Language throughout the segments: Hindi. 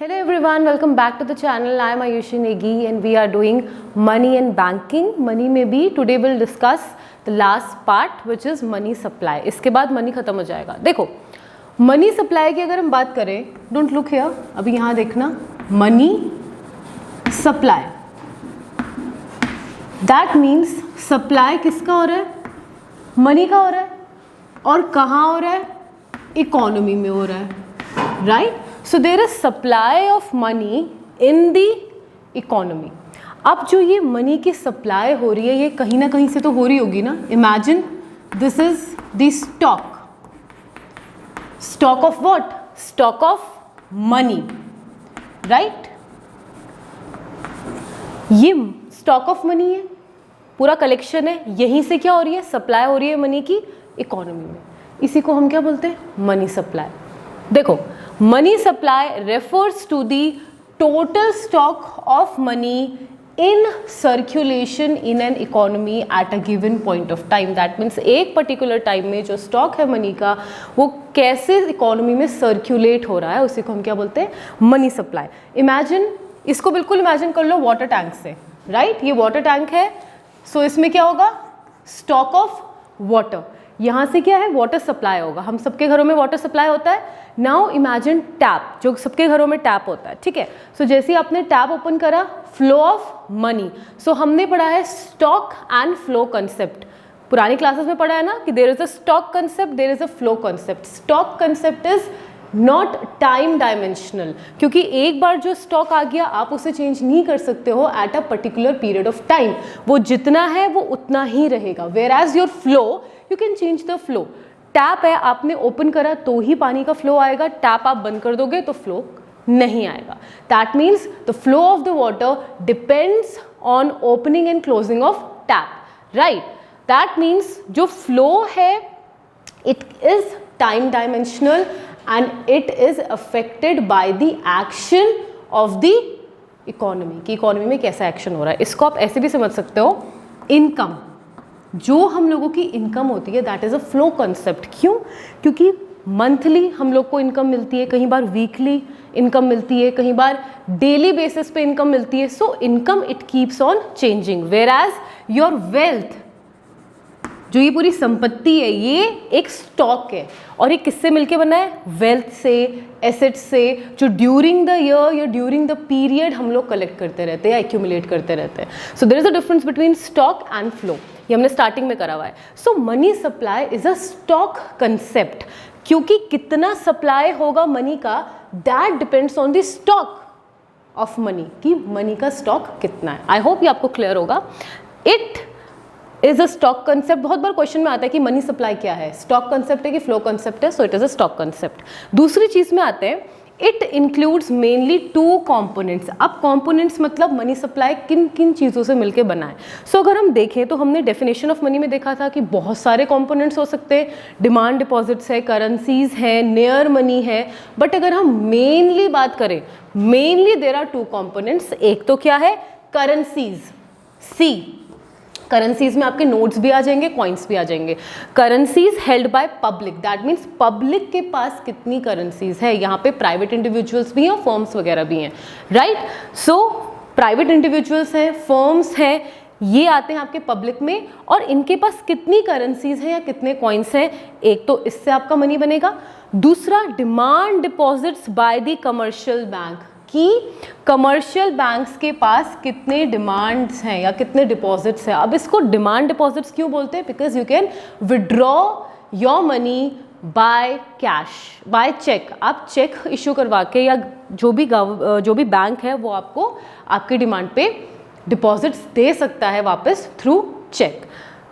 Hello everyone, welcome back to the channel. I am Ayushi Negi and we are doing money and banking. Money में भी today we'll discuss the last part which is money supply. इसके बाद money खत्म हो जाएगा. देखो money supply की अगर हम बात करें, don't look here, अभी यहाँ देखना, money supply. That means supply किसका हो रहा है? Money का हो रहा है और कहाँ हो रहा है? Economy में हो रहा है, right? So there is supply of money in the economy. अब जो ये मनी की सप्लाई हो रही है ये कहीं ना कहीं से तो हो रही होगी ना. Imagine this is the stock of what? Stock of money, right? ये स्टॉक ऑफ मनी है, पूरा कलेक्शन है, यहीं से क्या हो रही है? सप्लाई हो रही है मनी की इकोनॉमी में. इसी को हम क्या बोलते हैं? Money supply. देखो money supply refers to the total stock of money in circulation in an economy at a given point of time. That means एक particular time में जो stock है money का वो कैसे economy में circulate हो रहा है उसी को हम क्या बोलते हैं? money supply. Imagine, इसको बिल्कुल imagine कर लो water tank से, right? ये water tank है, so इसमें क्या होगा? stock of water. यहाँ से क्या है? वाटर सप्लाई होगा. हम सबके घरों में वाटर सप्लाई होता है. नाउ इमेजिन टैप, जो सबके घरों में टैप होता है, ठीक है. सो जैसे ही आपने टैप ओपन करा, फ्लो ऑफ मनी. सो हमने पढ़ा है स्टॉक एंड फ्लो कंसेप्ट. पुरानी क्लासेस में पढ़ा है ना कि there is a stock concept, there is a flow concept. Stock concept is not time dimensional, क्योंकि एक बार जो स्टॉक आ गया आप उसे चेंज नहीं कर सकते हो at a particular period of time. वो जितना है वो उतना ही रहेगा. Whereas your flow you can change the flow. Tap है, आपने ओपन करा तो ही पानी का फ्लो आएगा. टैप आप बंद कर दोगे तो फ्लो नहीं आएगा. That means the flow of the water depends on opening and closing of tap, right? That means जो फ्लो है it is time dimensional and it is affected by the action of the economy. कि इकोनॉमी में कैसा एक्शन हो रहा है. इसको आप ऐसे भी समझ सकते हो, इनकम, जो हम लोगों की इनकम होती है that is a flow concept. क्यों? क्योंकि मंथली हम लोग को इनकम मिलती है, कहीं बार वीकली इनकम मिलती है, कहीं बार डेली बेसिस पे इनकम मिलती है. So income it keeps on changing. Whereas your wealth, जो ये पूरी संपत्ति है, ये एक स्टॉक है और ये किससे मिलके बना है? वेल्थ से, एसेट्स से, जो ड्यूरिंग द ईयर या ड्यूरिंग द पीरियड हम लोग कलेक्ट करते रहते हैं, एक्यूमुलेट करते रहते हैं. So there is a difference between stock and flow. ये हमने स्टार्टिंग में करा हुआ है. So money supply is a stock concept, क्योंकि कितना सप्लाई होगा मनी का that depends on the stock of money, कि मनी का स्टॉक कितना है. आई होप ये आपको क्लियर होगा. It is a stock concept. बहुत बार क्वेश्चन में आता है कि मनी सप्लाई क्या है, स्टॉक कंसेप्ट है कि फ्लो कंसेप्ट है. So it is a stock concept. दूसरी चीज में आते हैं, it includes mainly two components. अब कॉम्पोनेंट्स मतलब मनी सप्लाई किन किन चीज़ों से मिलकर बना है. सो अगर हम देखें तो हमने डेफिनेशन ऑफ मनी में देखा था कि बहुत सारे कॉम्पोनेंट्स हो सकते हैं. डिमांड डिपॉजिट्स है, करेंसीज है, नियर मनी है. बट अगर हम मेनली बात करें, mainly there are two components. एक तो क्या है? करेंसीज. सी, करेंसीज में आपके नोट्स भी आ जाएंगे, कॉइन्स भी आ जाएंगे. Currencies held by public, that means public के पास कितनी करेंसीज है. यहाँ पे प्राइवेट इंडिविजुअल्स भी हैं और फर्म्स वगैरह भी हैं, राइट? सो प्राइवेट इंडिविजुअल्स हैं, फर्म्स हैं, ये आते हैं आपके पब्लिक में, और इनके पास कितनी करेंसीज हैं या कितने कॉइन्स हैं. एक तो इससे आपका मनी बनेगा. दूसरा demand deposits by the commercial bank, कि कमर्शियल बैंक्स के पास कितने डिमांड्स हैं या कितने डिपॉजिट्स हैं. अब इसको डिमांड डिपॉजिट्स क्यों बोलते हैं? Because you can withdraw your money by cash, by cheque. आप चेक इशू करवा के या जो भी बैंक है वो आपको आपकी डिमांड पे डिपॉजिट्स दे सकता है वापस through cheque.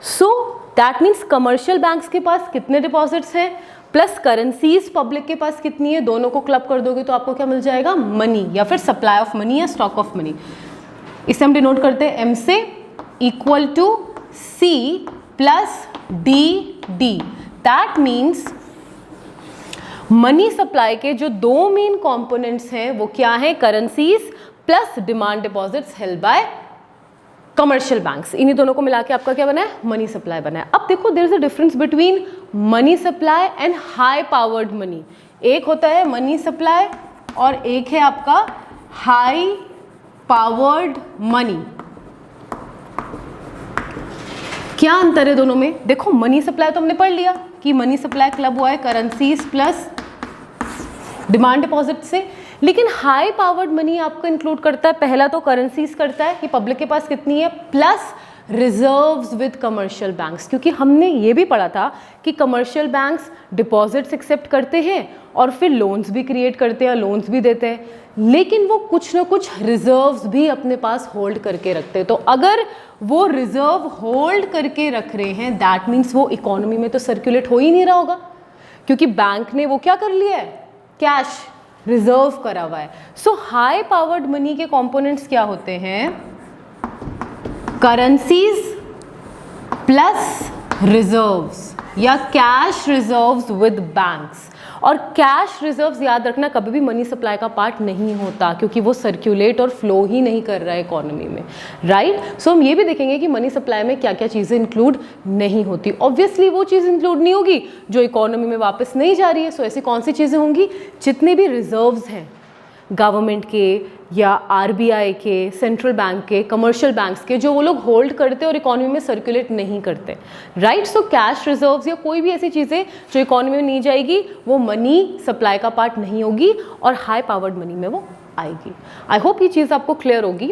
So that means commercial banks के पास कितने डिपॉजिट्स हैं प्लस करेंसीज पब्लिक के पास कितनी है, दोनों को क्लब कर दोगे तो आपको क्या मिल जाएगा? मनी, या फिर सप्लाई ऑफ मनी या स्टॉक ऑफ मनी. इसे हम डिनोट करते हैं एम से, equal to C plus D D. That means money supply के जो दो मेन कंपोनेंट्स हैं वो क्या है? Currencies plus demand deposits held by commercial banks. इन्हीं दोनों को मिला के आपका क्या बना है? मनी सप्लाई बना है. अब देखो there is a difference between money supply and high powered money. एक होता है मनी सप्लाई और एक है आपका हाई पावर्ड मनी। क्या अंतर है दोनों में? देखो मनी सप्लाई तो हमने पढ़ लिया कि मनी सप्लाई क्लब हुआ है करेंसीज प्लस डिमांड डिपॉजिट से, लेकिन हाई पावर्ड मनी आपको इंक्लूड करता है, पहला तो करेंसीज करता है कि पब्लिक के पास कितनी है, plus reserves with commercial banks, क्योंकि हमने ये भी पढ़ा था कि कमर्शियल बैंक्स डिपॉजिट्स एक्सेप्ट करते हैं और फिर लोन्स भी क्रिएट करते हैं, लोन्स भी देते हैं, लेकिन वो कुछ ना कुछ रिजर्व्स भी अपने पास होल्ड करके रखते हैं। तो अगर वो रिजर्व होल्ड करके रख रहे हैं दैट मीन्स वो इकोनॉमी में तो सर्कुलेट हो ही नहीं रहा होगा, क्योंकि बैंक ने वो क्या कर लिया है, कैश रिजर्व करा हुआ है। सो हाई पावर्ड मनी के कंपोनेंट्स क्या होते हैं, करेंसीज प्लस रिजर्व्स या कैश रिजर्व्स विद बैंक्स। और कैश रिजर्व्स याद रखना कभी भी मनी सप्लाई का पार्ट नहीं होता, क्योंकि वो सर्कुलेट और फ्लो ही नहीं कर रहा है इकोनॉमी में, राइट। सो हम ये भी देखेंगे कि मनी सप्लाई में क्या क्या चीज़ें इंक्लूड नहीं होती। ऑब्वियसली वो चीज़ इंक्लूड नहीं होगी जो इकोनॉमी में वापस नहीं जा रही है। सो ऐसी कौन सी चीज़ें होंगी, जितने भी रिजर्व्स हैं गवर्नमेंट के या आरबीआई के, सेंट्रल बैंक के, कमर्शियल बैंक्स के, जो वो लोग होल्ड करते और इकोनॉमी में सर्कुलेट नहीं करते, राइट। सो कैश रिजर्व्स या कोई भी ऐसी चीज़ें जो इकोनॉमी में नहीं जाएगी वो मनी सप्लाई का पार्ट नहीं होगी और हाई पावर्ड मनी में वो आएगी। आई होप ये चीज़ आपको क्लियर होगी।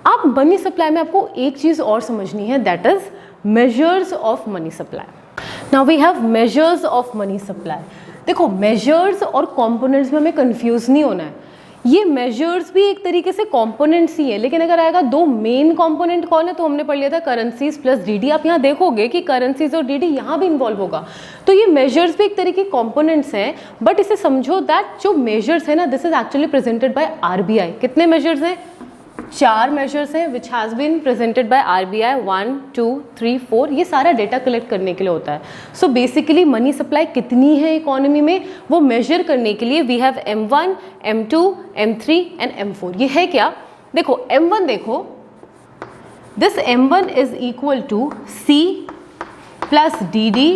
अब मनी सप्लाई में आपको एक चीज़ और समझनी है, that is measures of money supply. Now we have measures of money supply. देखो मेजर्स और कॉम्पोनेंट्स में हमें कंफ्यूज नहीं होना है, ये मेजर्स भी एक तरीके से कंपोनेंट्स ही है, लेकिन अगर आएगा दो मेन कंपोनेंट कौन है तो हमने पढ़ लिया था करेंसीज प्लस डीडी। आप यहाँ देखोगे कि करेंसीज और डीडी यहाँ भी इन्वॉल्व होगा, तो ये मेजर्स भी एक तरीके कंपोनेंट्स हैं। बट इसे समझो दैट जो मेजर्स है ना, this is actually presented by RBI. कितने मेजर्स हैं, 4 मेजर्स हैं which has been presented by RBI, 1 2 3 4। ये सारा डेटा कलेक्ट करने के लिए होता है। सो बेसिकली मनी सप्लाई कितनी है इकोनॉमी में वो मेजर करने के लिए we have M1, M2, M3 and M4। ये है क्या, देखो M1 देखो, this M1 is equal to C plus DD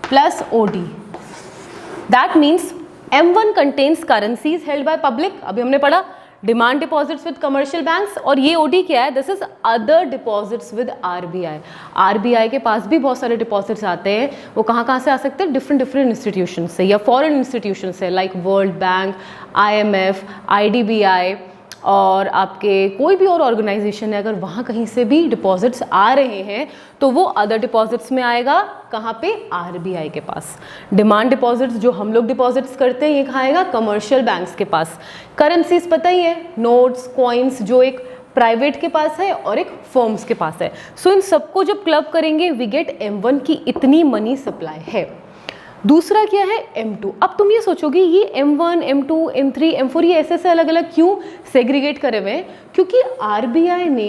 plus OD। That means M1 contains currencies held by public, अभी हमने पढ़ा demand deposits with commercial banks, और ये ओडी क्या है, this is other deposits with RBI. RBI के पास भी बहुत सारे डिपॉजिट्स आते हैं, वो कहाँ से आ सकते हैं, डिफरेंट इंस्टीट्यूशन से या फॉरेन इंस्टीट्यूशन से, like world bank, IMF, IDBI और आपके कोई भी और ऑर्गेनाइजेशन है, अगर वहाँ कहीं से भी डिपॉजिट्स आ रहे हैं तो वो अदर डिपॉजिट्स में आएगा, कहाँ पे, आरबीआई के पास। डिमांड डिपॉजिट्स जो हम लोग डिपॉजिट्स करते हैं ये कहाँ आएगा, कमर्शियल बैंक्स के पास। करेंसीज पता ही है, नोट्स, कॉइन्स, जो एक प्राइवेट के पास है और एक फर्म्स के पास है। सो इन सबको जब क्लब करेंगे वी गेट M1 की इतनी मनी सप्लाई है। दूसरा क्या है, M2। अब तुम ये सोचोगे ये M1, M2, M3, M4 ये ऐसे अलग अलग क्यों सेग्रीगेट करे हुए हैं, क्योंकि आरबीआई ने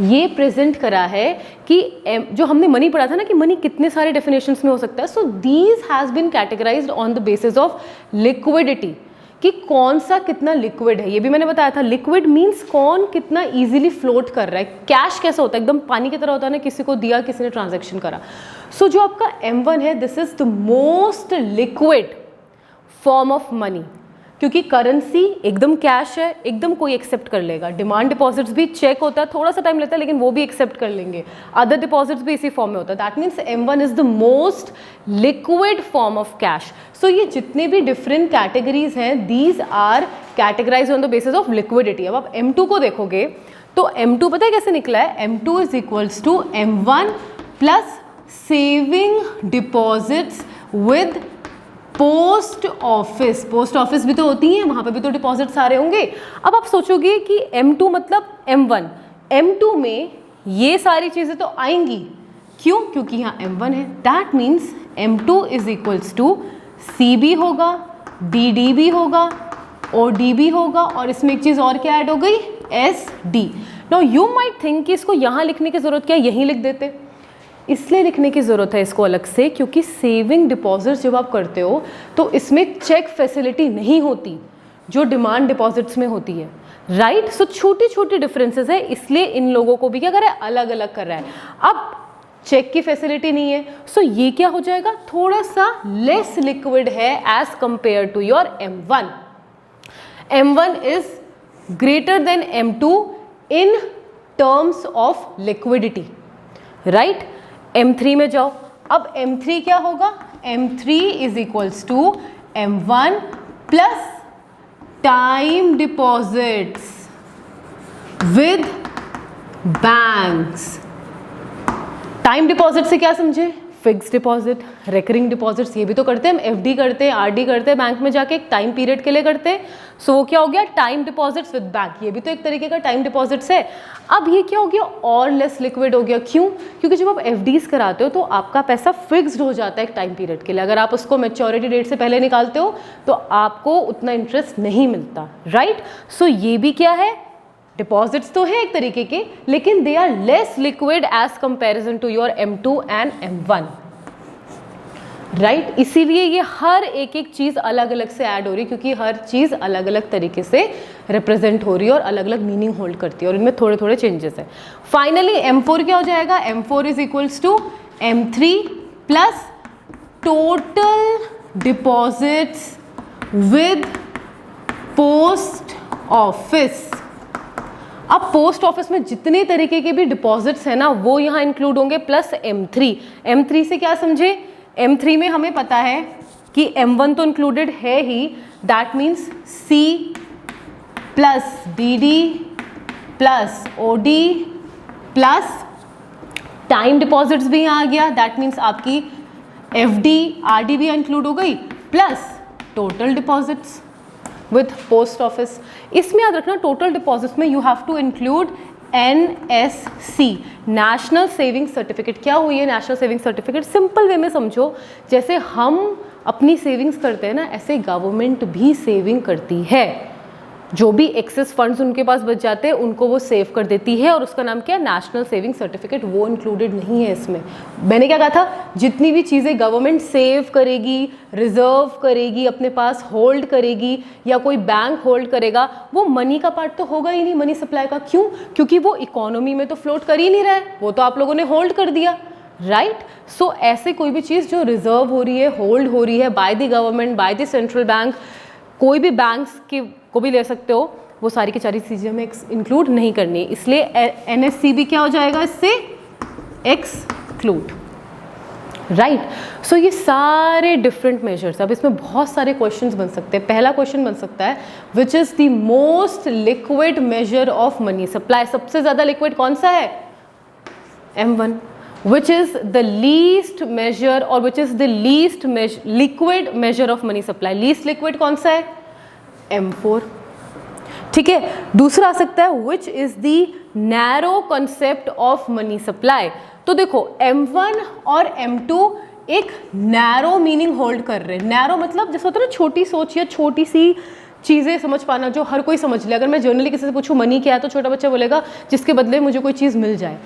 ये प्रेजेंट करा है कि जो हमने मनी पढ़ा था ना कि मनी कितने सारे डेफिनेशंस में हो सकता है। So these has been categorised on the basis of liquidity, कि कौन सा कितना लिक्विड है। ये भी मैंने बताया था, लिक्विड मीन्स कौन कितना इजीली फ्लोट कर रहा है। कैश कैसा होता है, एकदम पानी की तरह होता है ना, किसी को दिया, किसी ने ट्रांजैक्शन करा। सो जो आपका M1 है, this is the most liquid form of money, क्योंकि करेंसी एकदम कैश है, एकदम कोई एक्सेप्ट कर लेगा। डिमांड डिपॉजिट्स भी चेक होता है, थोड़ा सा टाइम लेता है लेकिन वो भी एक्सेप्ट कर लेंगे। अदर डिपॉजिट्स भी इसी फॉर्म में होता है। That means M1 is the most liquid form of cash. So ये जितने भी डिफरेंट कैटेगरीज हैं, these are categorise on the basis of liquidity. अब आप M2 को देखोगे तो M2 पता है कैसे निकला है, M2 is equals to M1 plus saving deposits with post office. Post office भी तो होती है, वहां पे भी तो डिपॉजिट सारे होंगे। अब आप सोचोगे कि M2 मतलब M1, M2 में ये सारी चीजें तो आएंगी, क्यों, क्योंकि यहाँ M1 है। That means M2 is equals to C भी होगा, DD भी होगा, OD भी होगा, और इसमें एक चीज और क्या ऐड हो गई, SD। Now you might think कि इसको यहाँ लिखने की जरूरत क्या है, यहीं लिख देते। इसलिए लिखने की ज़रूरत है इसको अलग से, क्योंकि सेविंग डिपॉजिट्स जब आप करते हो तो इसमें चेक फैसिलिटी नहीं होती जो डिमांड डिपॉजिट्स में होती है, राइट। सो छोटी छोटी डिफरेंसेस है, इसलिए इन लोगों को भी क्या कर रहा है, अलग अलग कर रहा है। अब चेक की फैसिलिटी नहीं है, सो ये क्या हो जाएगा, थोड़ा सा लेस लिक्विड है as compare to your M1। M1 is greater than M2 in terms of liquidity, right. M3 में जाओ, अब M3 क्या होगा, M3 is equals to M1 plus time deposits with banks. Time deposit से क्या समझे, फिक्स डिपॉजिट, रिकरिंग डिपॉजिट्स, ये भी तो करते हैं हम, एफडी करते हैं, आरडी करते हैं बैंक में जाके, एक टाइम पीरियड के लिए करते हैं। सो वो क्या हो गया, टाइम डिपॉजिट्स विद बैंक, ये भी तो एक तरीके का टाइम डिपॉजिट्स है। अब ये क्या हो गया, और लेस लिक्विड हो गया। क्यों, क्योंकि जब आप एफडीज कराते हो तो आपका पैसा फिक्स्ड हो जाता है एक टाइम पीरियड के लिए। अगर आप उसको मैच्योरिटी डेट से पहले निकालते हो तो आपको उतना इंटरेस्ट नहीं मिलता, राइट। सो ये भी क्या है, डिपॉजिट्स तो है एक तरीके के, लेकिन they are less liquid as comparison to your M2 and M1, right. इसीलिए ये हर एक एक चीज अलग अलग से ऐड हो रही है, क्योंकि हर चीज अलग अलग तरीके से रिप्रेजेंट हो रही है और अलग अलग मीनिंग होल्ड करती है, और इनमें थोड़े थोड़े चेंजेस है। फाइनली M4 क्या हो जाएगा, M4 is equals to M3 plus total deposits with post office. अब पोस्ट ऑफिस में जितने तरीके के भी डिपॉजिट्स हैं ना वो यहाँ इंक्लूड होंगे, प्लस M3। M3 से क्या समझे, M3 में हमें पता है कि M1 तो इंक्लूडेड है ही, that means C plus DD plus OD plus time deposits भी यहाँ आ गया, दैट मीन्स आपकी FD RD भी इंक्लूड हो गई, plus total deposits with post office. इसमें याद रखना, टोटल डिपॉजिट्स में you have to include NSC, national saving certificate. क्या हुई है national saving certificate, simple way में समझो, जैसे हम अपनी सेविंग्स करते हैं ना, ऐसे गवर्नमेंट भी सेविंग करती है। जो भी एक्सेस फंड्स उनके पास बच जाते हैं उनको वो सेव कर देती है, और उसका नाम क्या है, नेशनल सेविंग सर्टिफिकेट। वो इंक्लूडेड नहीं है इसमें। मैंने क्या कहा था, जितनी भी चीज़ें गवर्नमेंट सेव करेगी, रिजर्व करेगी, अपने पास होल्ड करेगी, या कोई बैंक होल्ड करेगा, वो मनी का पार्ट तो होगा ही नहीं, मनी सप्लाई का। क्यों, क्योंकि वो इकोनॉमी में तो फ्लोट कर ही नहीं रहा है, वो तो आप लोगों ने होल्ड कर दिया, राइट। सो ऐसे कोई भी चीज़ जो रिजर्व हो रही है, होल्ड हो रही है by the government, by the central bank, कोई भी बैंक्स की को भी ले सकते हो, वो सारी की सारी चीज़ें हमें इंक्लूड नहीं करनी है। इसलिए NSC भी क्या हो जाएगा, इससे एक्सक्लूड, राइट। सो ये सारे डिफरेंट मेजर्स। अब इसमें बहुत सारे क्वेश्चंस बन सकते हैं। पहला क्वेश्चन बन सकता है, which is the most liquid major of money supply. सबसे ज़्यादा लिक्विड कौन सा है, M1। which is the least measure or which is the least liquid measure of money supply। least liquid कौन सा है, M4, ठीक है। दूसरा आ सकता है which is the narrow concept of money supply। तो देखो M1 और M2 एक नैरो मीनिंग होल्ड कर रहे हैं। नैरो मतलब जैसे होता है ना, छोटी सोच या छोटी सी चीज़ें समझ पाना, जो हर कोई समझ ले। अगर मैं जनरली किसी से पूछूं मनी क्या है, तो छोटा बच्चा बोलेगा जिसके बदले मुझे कोई चीज़ मिल जाए।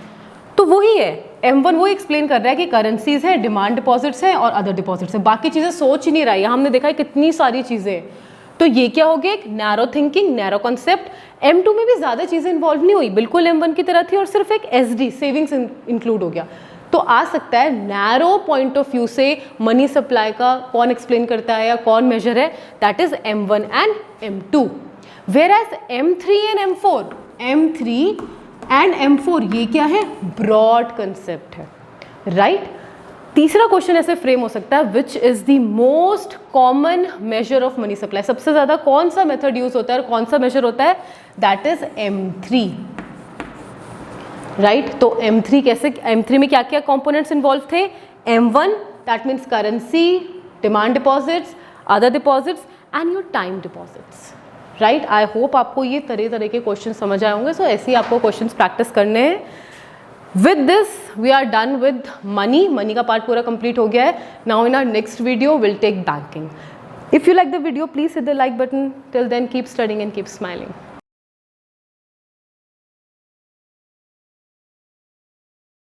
तो वही है M1, वो एक्सप्लेन कर रहा है कि करेंसीज है, डिमांड डिपॉजिट्स हैं और अदर डिपॉजिट्स हैं। बाकी चीज़ें सोच ही नहीं रहा है। हमने देखा है कितनी सारी चीज़ें। तो ये क्या हो गया, एक narrow thinking, narrow concept. M2 में भी ज़्यादा चीज़ें इन्वॉल्व नहीं हुई, बिल्कुल M1 की तरह थी, और सिर्फ एक SD सेविंग्स इंक्लूड हो गया। तो आ सकता है नैरो पॉइंट ऑफ व्यू से मनी सप्लाई का कौन एक्सप्लेन करता है या कौन मेजर है, that is M1 and M2। Whereas M3 and M4 and M4 ये क्या है, ब्रॉड कंसेप्ट है, राइट। तीसरा क्वेश्चन ऐसे फ्रेम हो सकता है, which is the most common measure of money supply. सबसे ज्यादा कौन सा मेथड यूज होता है और कौन सा मेजर होता है, दैट इज M3, राइट। तो M3 कैसे, M3 में क्या क्या कंपोनेंट्स इन्वॉल्व थे, M1 that means currency, demand deposits, other deposits and your time deposits, right. I hope आपको ये तरह तरह के क्वेश्चन समझ आए होंगे। सो ऐसे ही आपको क्वेश्चन प्रैक्टिस करने हैं। With this we are done with money का पार्ट पूरा कंप्लीट हो गया है। Now in our next video will take banking. If you like the video please hit the like button. Till then keep studying and keep smiling.